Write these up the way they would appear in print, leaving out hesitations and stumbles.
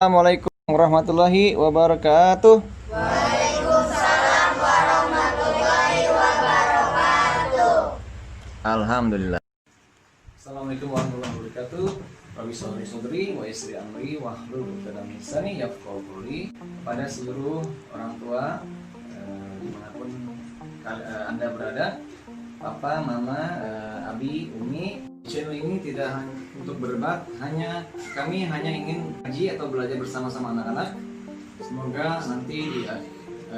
Assalamualaikum warahmatullahi wabarakatuh. Waalaikumsalam warahmatullahi wabarakatuh. Alhamdulillah. Assalamualaikum warahmatullahi wabarakatuh. Rabbi sholli sadri wa yassir amri wahlul 'uqdatam min lisani yafqahu qawli. Pada seluruh orang tua dimanapun Anda berada, Papa, Mama, Abi, Umi, channel ini tidak untuk berdebat, kami hanya ingin ngaji atau belajar bersama-sama anak-anak. Semoga nanti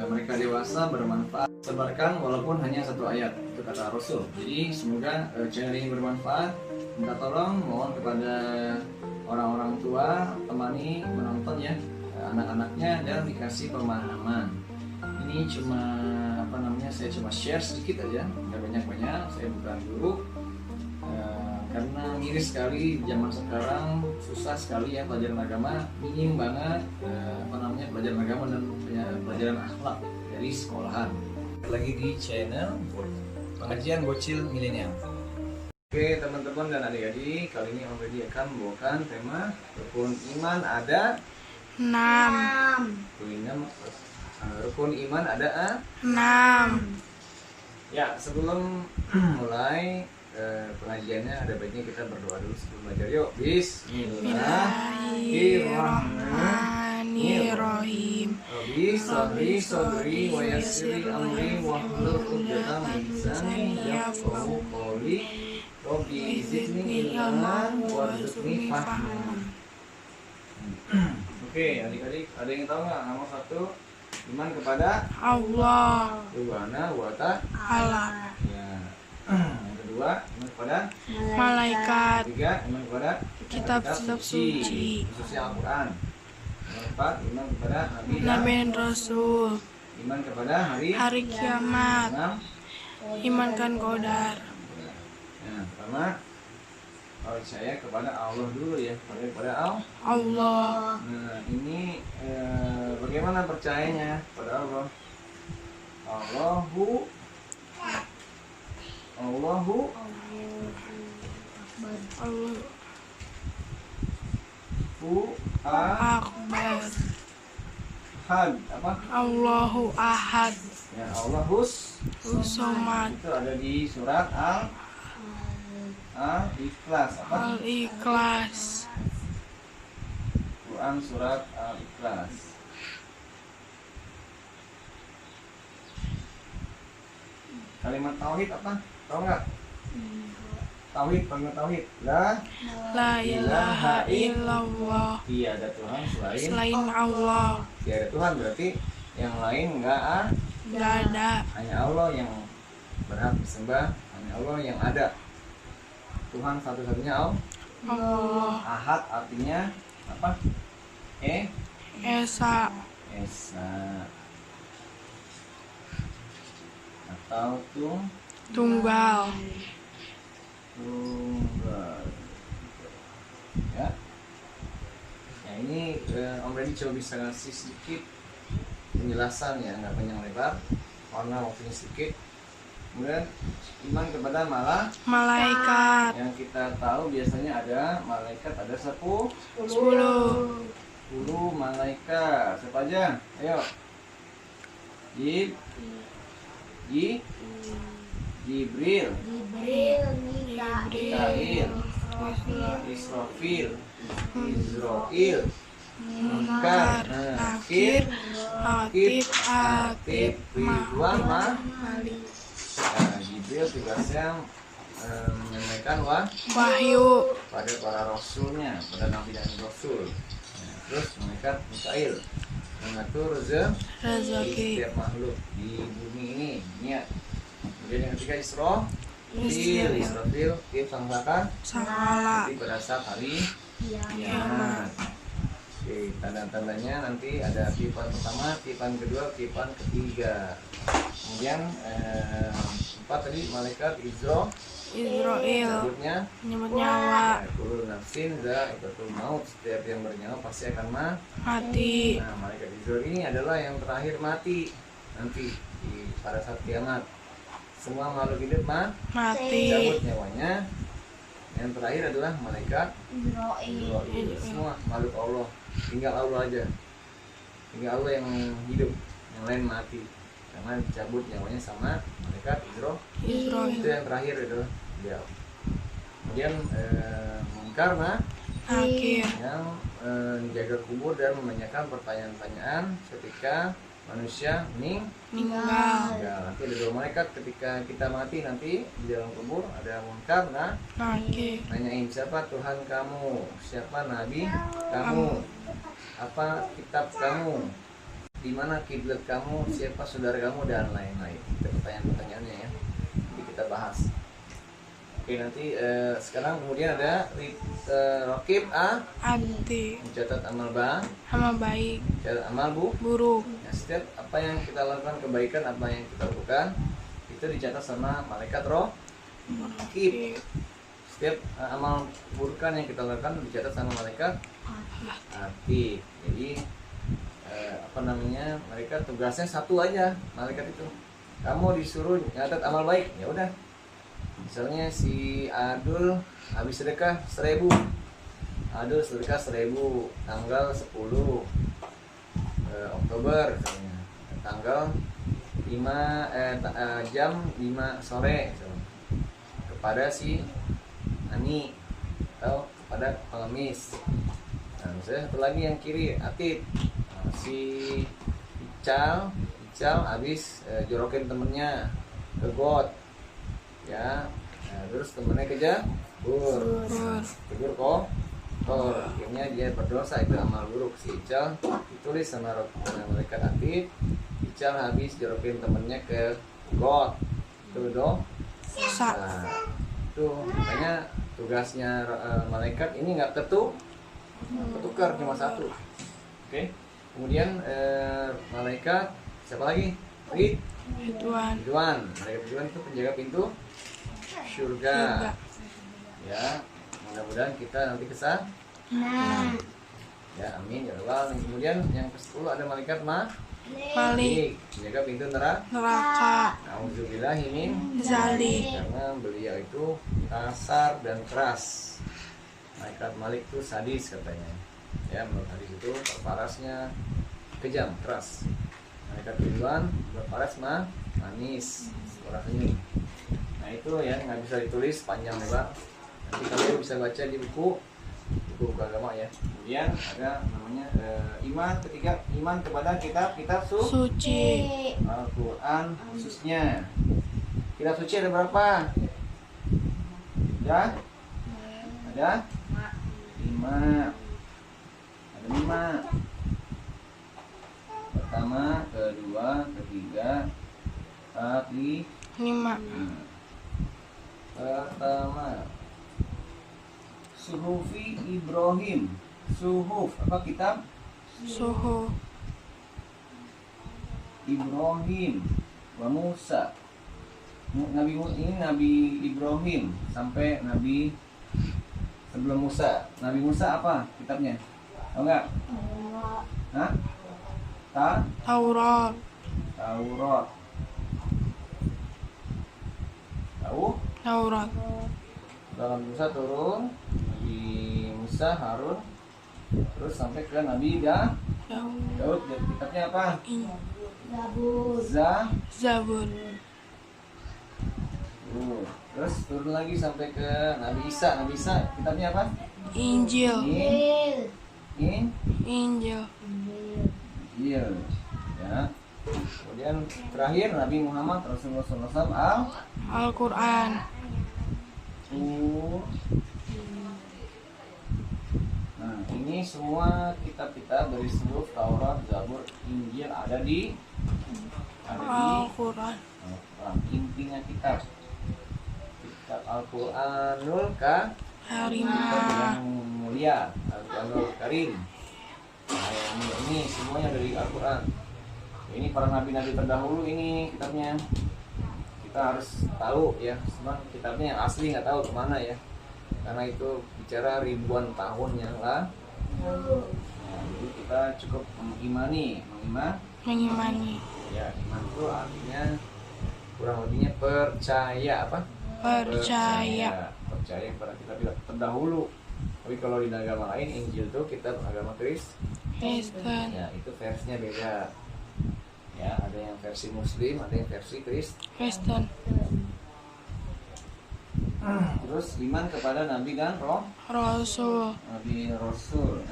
mereka dewasa bermanfaat. Sebarkan walaupun hanya satu ayat, itu kata Rasul. Jadi semoga channel ini bermanfaat. Minta tolong, mohon kepada orang-orang tua temani menonton ya anak-anaknya dan dikasih pemahaman. Ini cuma saya cuma share sedikit aja, nggak banyak-banyak. Saya bukan guru. Karena miris sekali zaman sekarang, susah sekali ya pelajaran agama, minim banget pelajaran agama dan pelajaran akhlak dari sekolahan. Lagi di channel pengajian bocil milenial. Oke teman-teman dan adik-adik, kali ini Om Redi akan membawakan tema rukun iman ada 6. Rukun iman ada 6. Ya, sebelum mulai pengajiannya ada baiknya kita berdoa dulu sebelum belajar. Yuk, Bismillahirrahmanirrahim. Rabbi sodri wa yassiri amri wahlul 'uqdatam min lisani yafqahu qawli. Rabbi zidni ilman warzuqni fahman. Oke, adik-adik, ada yang tahu nggak nomor 1? Iman kepada Allah Subhanahu wa ta'ala. Ya. Yang kedua, iman kepada malaikat, tiga, iman kepada kitab-kitab suci, khususnya Al-Quran. Yang keempat, iman kepada Nabi Nabi dan Rasul, iman kepada hari kiamat, enam. imankan qadar. Yang pertama, percaya kepada Allah dulu ya, percaya kepada Allah. Nah, ini bagaimana percayanya pada Allah? Allahu Allah Akbar. Ahad apa? Allahu Ahad. Ya, Allahus Somad. itu ada di surat Al-Ikhlas apa? Al-Ikhlas. Quran surat Al-Ikhlas. Kalimat tauhid apa? Tahu nggak? Tauhid, kalimat tauhid. La ilaha illallah. Tiada Tuhan Selain Allah. Tiada Tuhan berarti yang lain nggak ada. hanya Allah yang berhak disembah, hanya Allah yang ada. Tuhan satu-satunya Allah. Ahad artinya apa? Esa. Atau Tunggal. Ya. Ya ini Om Redi coba bisa ngasih sedikit penjelasan ya, nggak panjang lebar karena waktunya sedikit. Kemudian iman kepada Malaikat. yang kita tahu biasanya ada malaikat ada 10 malaikat. Siapa aja? Ayo. Jibril, Mikail, Israfil, Izrail, Munkar, Nakir, Atid, Ridwan, Jibril tugasnya menyampaikan Wahyu. pada para rasulnya, pada nabi dan rasul. Terus malaikat Mikail mengatur Rezeki. setiap makhluk di bumi ini. Niat. Kemudian yang ketiga Israfil sangsakan Sakala. nanti pada saat hari kiamat. Oke, tanda-tandanya nanti ada tipan pertama, tipan kedua, tipan ketiga. Kemudian 4 tadi malaikat Israel. sebutnya Menyebut nyawa. kullu nafsin dha'iqatul maut, setiap yang bernyawa pasti akan Mati. Nah, malaikat Israel ini adalah yang terakhir mati nanti pada saat kiamat. Semua makhluk hidup Mati. cabut nyawanya Yang terakhir adalah malaikat Israil. Semua makhluk Allah, tinggal Allah aja, tinggal Allah yang hidup, yang lain mati karena dicabut nyawanya sama malaikat Israil. Itu yang terakhir itu dia. Kemudian Munkar Nakir. yang menjaga kubur dan menanyakan pertanyaan-pertanyaan ketika manusia Meninggal. nanti ada dua malaikat ketika kita mati nanti di dalam kubur. Ada Munkar Nakir. nanyain siapa Tuhan kamu, siapa nabi kamu, apa kitab kamu, di mana kiblat kamu, siapa saudara kamu, dan lain-lain. Itu pertanyaan-pertanyaannya ya. Nanti kita bahas. Oke, nanti sekarang kemudian ada Raqib Ati. mencatat amal Sama baik. mencatat amal Buruk. ya, setiap apa yang kita lakukan, kebaikan apa yang kita lakukan itu dicatat sama malaikat Raqib. Setiap amal keburukan yang kita lakukan dicatat sama malaikat Atid. Jadi mereka tugasnya satu aja, malaikat itu. Kamu disuruh nyatat amal baik, ya udah. Misalnya si Adul habis sedekah 1000, Adul sedekah 1000 tanggal 10 Oktober misalnya, tanggal 5 jam 5 sore misalnya, kepada si Ani atau kepada pengemis. Nah, misalnya satu lagi yang kiri Atid, si Ical habis jorokin temennya ke got ya, terus temennya kejabur kok akhirnya dia berdosa, itu amal buruk. Si Ical ditulis sama malaikat Atid, Ical habis jorokin temennya ke got, itu dosa. Itu makanya tugasnya malaikat ini nggak ketukar, cuma satu. Oke. Kemudian malaikat siapa lagi? Ridwan. Malaikat Ridwan itu penjaga pintu surga. Ya, mudah-mudahan kita nanti kesana. Ya, amin ya Allah. Kemudian yang ke-10 ada malaikat Malik. penjaga pintu neraka. Nauzubillahi min Zalik. karena beliau itu kasar dan keras. Malaikat Malik itu sadis katanya. Ya, menurut hadis itu berparasnya kejam, keras. Malaikat Ridwan berparas manis, orangnya. Nah itu ya nggak bisa ditulis panjang lebar. Nanti kalian bisa baca di buku agama ya. Kemudian ada namanya iman, ketiga iman kepada kitab Suci. Al-Quran khususnya. Kitab suci ada berapa? Ya? Ada 5. Ada 5. Pertama, kedua, ketiga, 5. Pertama, Suhufi Ibrahim. Suhuf apa kitab? Suhu. Ibrahim wa Musa. Ini Nabi Ibrahim sampai Nabi sebelum Musa. Nabi Musa apa kitabnya? Tahu nggak? Hah? Taurat. Tahu? Taurat. Dalam Musa turun, Nabi Musa, Harun, terus sampai ke Nabi Daud. Kitabnya apa? Zabur. Terus turun lagi sampai ke Nabi Isa. Nabi Isa kitabnya apa? Injil. Injil. Ya. Kemudian terakhir Nabi Muhammad Rasulullah SAW Al-Quran. Nah, ini semua kitab-kitab dari seluruh Taurat, Zabur, Injil ada di Al-Quran. Intinya kitab Al-Quranul Karimah. yang mulia, Al-Quranul Karim. Nah, ini semuanya dari Al-Quran. Ini para nabi-nabi terdahulu, ini kitabnya kita harus tahu ya. Semua kitabnya yang asli nggak tahu kemana ya, karena itu bicara ribuan tahun yang lalu. Nah, jadi kita cukup mengimani. Ya, iman itu artinya kurang lebihnya percaya apa? Percaya. percaya kepada kitab terdahulu. Tapi kalau di agama lain Injil tuh kitab agama Kristen. ya, itu versinya beda. Ya, ada yang versi Muslim, ada yang versi Kristen. Terus iman kepada Nabi dan Rasul. Nabi Rasul.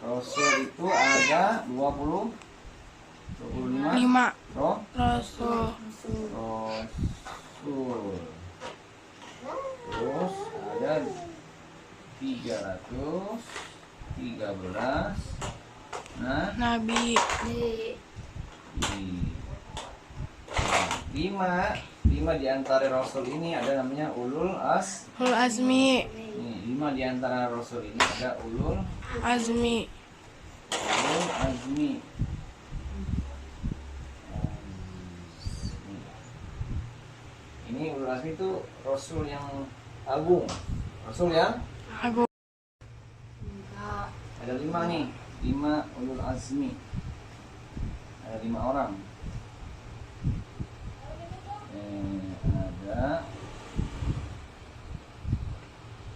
Rasul itu ada 25 5. Rasul. Rasul. Terus ada 313 Nabi. 5 di antara Rasul ini ada namanya Ulul Azmi. 5 di antara Rasul ini ada Ulul Azmi. Azmi. Ini Ulul Azmi itu Rasul yang agung. Rasul yang Agung. ada 5 nih, 5 Ulul Azmi. Ada 5 orang. Ada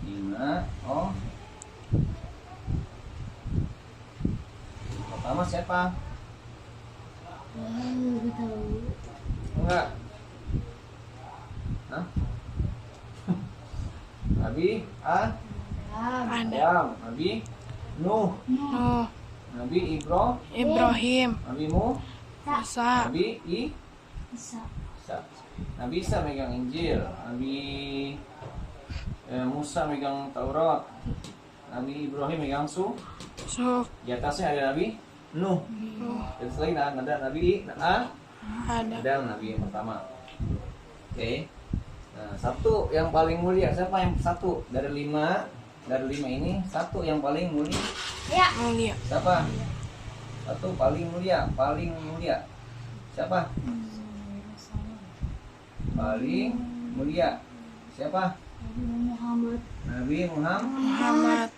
5. Pertama siapa? Enggak. Hah? Nabi Adam, Nabi Nuh, Nuh. Nabi Ibrahim. Nabi Musa. Nabi Isa. Nabi Isa megang Injil, Nabi Musa megang Taurat, Nabi Ibrahim megang Suf. di atasnya ada Nabi Nuh. Dan selain ada Nabi Ada. Adam, Nabi yang pertama. Oke. Nah, satu yang paling mulia siapa? Yang satu dari 5 ini satu yang paling mulia. Mulia. Siapa? Satu paling mulia siapa? Paling mulia siapa? Nabi Muhammad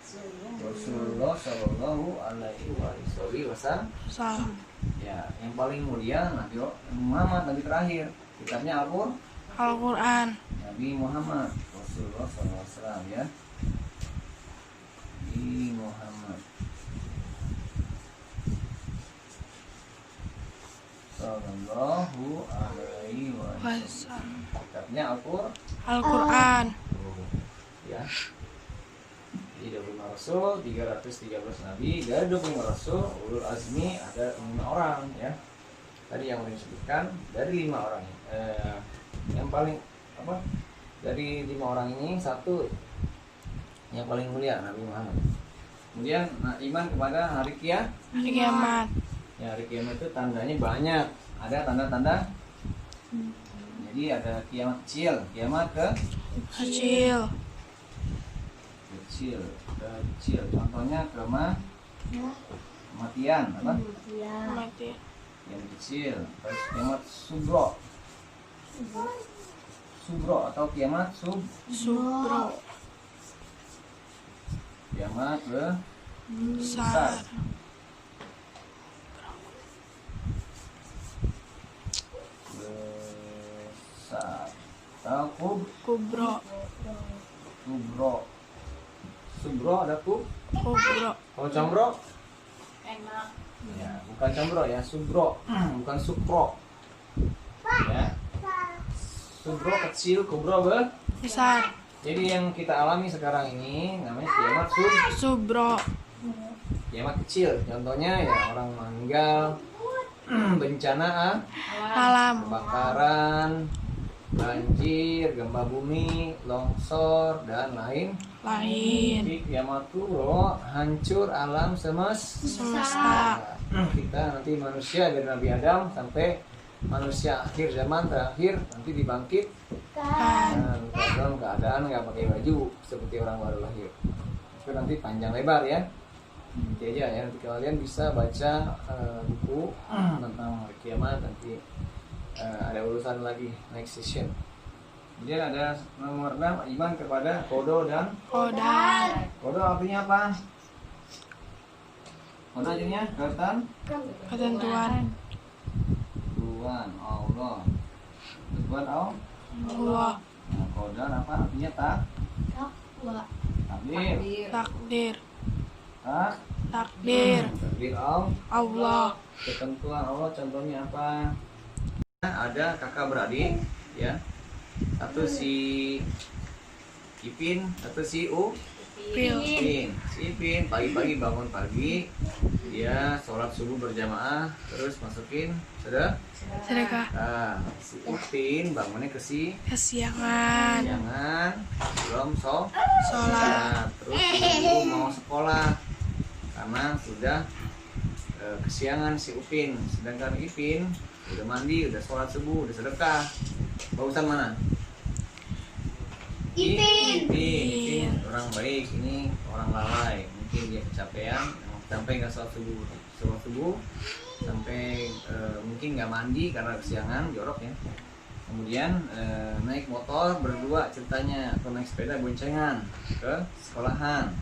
Rasulullah Shallallahu Alaihi Wasallam. Salam. Ya, yang paling mulia Nabi Muhammad, Nabi terakhir. Kitabnya Al-Quran. Nabi Muhammad Rasulullah SAW ya. Nabi Muhammad Sallallahu Alaihi Wasallam. Kitabnya Al-Quran. Ya. Jadi 25 Rasul, 313 Nabi. Dari 25 Rasul, Ulul Azmi ada 5 orang ya. Tadi yang disebutkan dari 5 orang. Yang paling dari 5 orang ini satu yang paling mulia Nabi Muhammad. Kemudian iman kepada hari kiamat. Ya, hari kiamat itu tandanya banyak. Ada tanda-tanda. Jadi ada kiamat kecil, kiamat Kecil. Contohnya kematian Mati. yang kecil. Terus kiamat subro atau kiamat Subro. kiamat Besar. besar atau Kubro. subro ada Kubro. kalau combro ya, bukan combro ya, subro bukan supro ya. Subro kecil, kubro Besar. jadi yang kita alami sekarang ini namanya kiamat Subro. kiamat kecil. Contohnya ya orang meninggal, bencana Alam. kebakaran, banjir, gempa bumi, longsor dan lain. Jadi kiamat turun, hancur alam Semesta. Kita nanti manusia dari Nabi Adam sampai manusia akhir zaman terakhir nanti dibangkit dalam keadaan nggak pakai baju seperti orang baru lahir. Itu nanti panjang lebar ya. Nanti aja ya, nanti kalian bisa baca buku tentang hari kiamat, nanti ada urusan lagi next session. Kemudian ada nomor 6, iman kepada kodo dan Kodar. kodo artinya apa? Kodo artinya Ketentuan. Tuhan Allah. Tuhan Allah. Allah. Nah, Qadar apa artinya Takdir. takdir Takdir. takdir Allah. ketentuan Allah. Contohnya apa? Ada kakak beradik ya, satu si Ipin, satu si Pil. Ipin. Si Ipin pagi-pagi bangun pagi, dia sholat subuh berjamaah, terus masukin Sedekah. nah, si Ipin bangunnya Kesiangan. jangan belum Sholat. terus ibu mau sekolah karena sudah kesiangan si Upin, sedangkan Ipin udah mandi, udah sholat subuh, udah sedekah. Bagusan mana? Ipin orang baik, ini orang lalai, mungkin dia kecapean sampai nggak sholat subuh sampai mungkin nggak mandi karena kesiangan, jorok ya. Kemudian naik motor berdua ceritanya, atau naik sepeda boncengan ke sekolahan.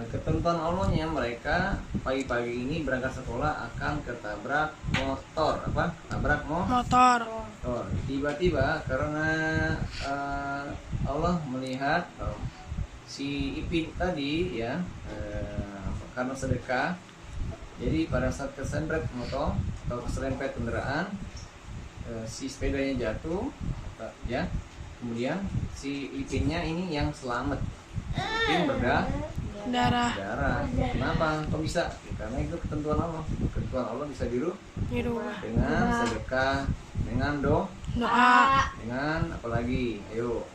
Ketentuan Allahnya mereka pagi-pagi ini berangkat sekolah akan ketabrak motor. Apa? Tabrak Motor. motor. Tiba-tiba karena Allah melihat si Ipin tadi ya, karena sedekah, jadi pada saat keserempet motor atau keserempet kendaraan, si sepedanya jatuh ya, kemudian si Ipinnya ini yang selamat. Ipin Darah. darah. Kenapa? Kok bisa? Ya, karena itu ketentuan Allah. Ketentuan Allah bisa Biru. dengan sedekah, dengan Doa. dengan apalagi? Ayo,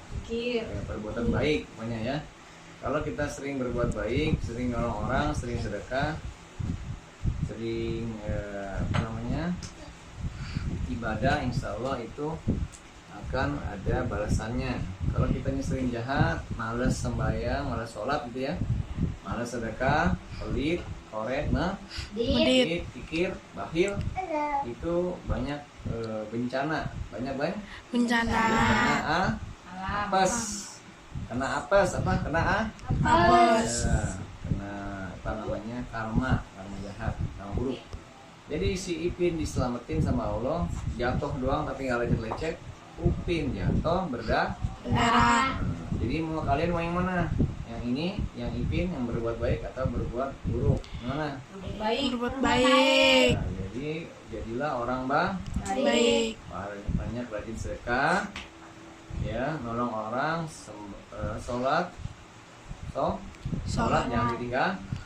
perbuatan baik pokoknya ya. Kalau kita sering berbuat baik, sering nolong orang, sering sedekah, sering ibadah, insya Allah itu akan ada balasannya. Kalau kitanya sering jahat, malas sembahyang, malas sholat gitu ya, malas sedekah, pelit, koret, Medit. pikir, bakhil, itu banyak bencana, banyak Bencana. apes, kena apes apa? Apes. Ya, kena apa namanya, karma jahat, karma buruk. Jadi si Ipin diselamatin sama Allah, jatuh doang tapi nggak lecet-lecet. Upin jatuh Darah. jadi mau kalian mau yang mana? Yang ini, yang Ipin yang berbuat baik atau berbuat buruk? Mana? Berbuat baik. Nah, jadi jadilah orang Baik. banyak rajin sedekah ya, nolong orang, sholat jangan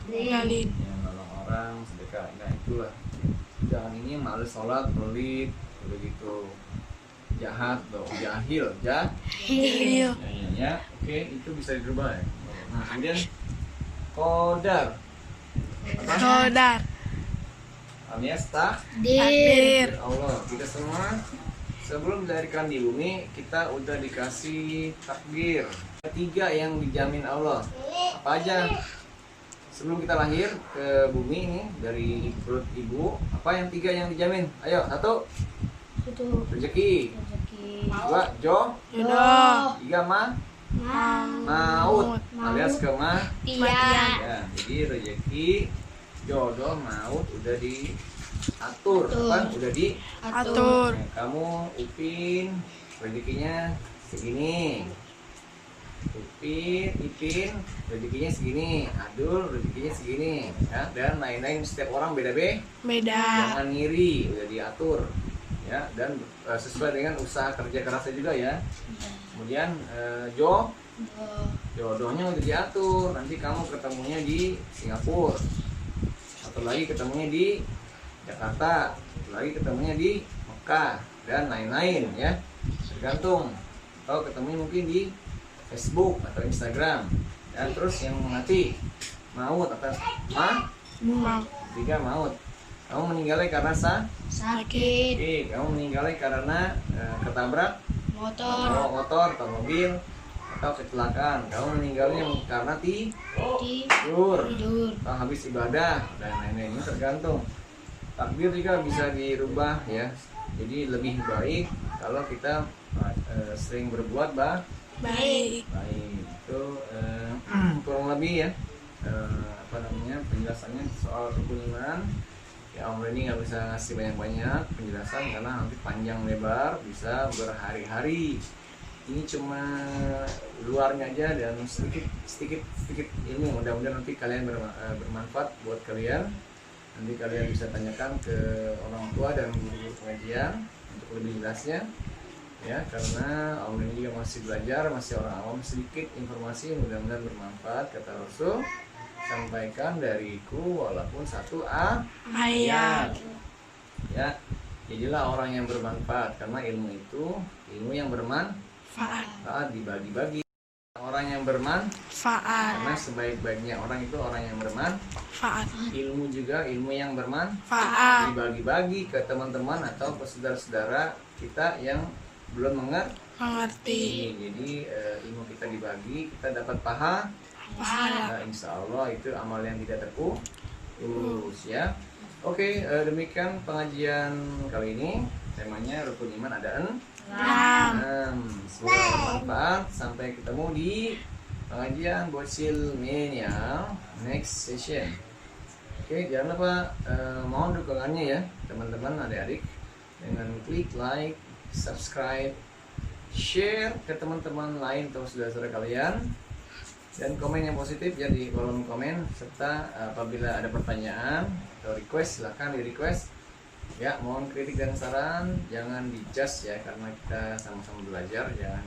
Tinggalin. ya, nolong orang, sedekah. Nah itulah, jangan ini males sholat, pelit, begitu jahat loh, jahil Hil. ya. Oke, itu bisa dirubah ya. Nah kemudian Qadar Qadar. alias Takdir. Allah. Kita semua sebelum dilahirkan di bumi kita udah dikasih takdir. 3 yang dijamin Allah. Apa aja? Sebelum kita lahir ke bumi ini dari perut ibu, apa yang 3 yang dijamin? Ayo, 1 rezeki, 2 Jodoh. 3 maut alias Kematian. ya. Jadi rezeki, jodoh, maut udah diatur, kan? Udah Atur. Nah, kamu Upin rezekinya segini, Ipin rezekinya segini, Adul rezekinya segini ya, dan lain-lain. Setiap orang beda-beda. Beda. Jangan ngiri, udah diatur ya, dan sesuai dengan usaha kerja kerasnya juga ya. Kemudian jodohnya udah diatur, nanti kamu ketemunya di Singapura, atau lagi ketemunya di Jakarta, atau lagi ketemunya di Mekah, dan lain-lain ya, tergantung. Atau ketemunya mungkin di Facebook atau Instagram. Dan terus yang mati, maut atau Mau. 3 maut. Kamu meninggalnya karena Sakit. kamu meninggalnya karena ketabrak motor atau mobil atau kecelakaan. Kamu meninggalnya karena tidur atau habis ibadah dan lain-lain. Ini tergantung. Takdir juga bisa dirubah ya. Jadi lebih baik kalau kita sering berbuat Baik. Itu kurang lebih ya penjelasannya soal rukun iman. Ya Om Reni nggak bisa ngasih banyak-banyak penjelasan karena nanti panjang lebar, bisa berhari-hari. ini cuma luarnya aja dan sedikit ilmu. Mudah-mudahan nanti kalian bermanfaat buat kalian. Nanti kalian bisa tanyakan ke orang tua dan guru pengajian untuk lebih jelasnya ya, karena Om ini juga masih belajar, masih orang awam, sedikit informasi mudah-mudahan bermanfaat. Kata Rasul, sampaikan dariku walaupun satu ayat ya. Jadilah orang yang bermanfaat, karena ilmu itu ilmu yang bermanfaat, dibagi-bagi. Orang yang bermanfaat, karena sebaik-baiknya orang itu orang yang bermanfaat. Ilmu juga ilmu yang bermanfaat, dibagi-bagi ke teman-teman atau ke saudara-saudara kita yang belum mengerti. Jadi ilmu kita dibagi, kita dapat pahala. Insya Allah itu amal yang tidak terputus ya. Oke, demikian pengajian kali ini. Temanya rukun iman ada 6. Semoga bermanfaat. Sampai ketemu di pengajian Bocil Milenial next session. Oke, jangan lupa mohon dukungannya ya teman-teman, adik-adik, dengan klik like, subscribe, share ke teman-teman lain atau saudara-saudara kalian, dan komen yang positif ya di kolom komen. Serta apabila ada pertanyaan atau request, silahkan di request ya. Mohon kritik dan saran, jangan di-judge ya, karena kita sama-sama belajar. Jangan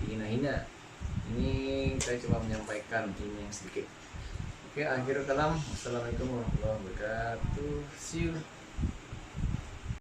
dihina-hina. Ini saya cuma menyampaikan ini yang sedikit. Oke, akhirul kalam. Wassalamualaikum warahmatullahi wabarakatuh. See you.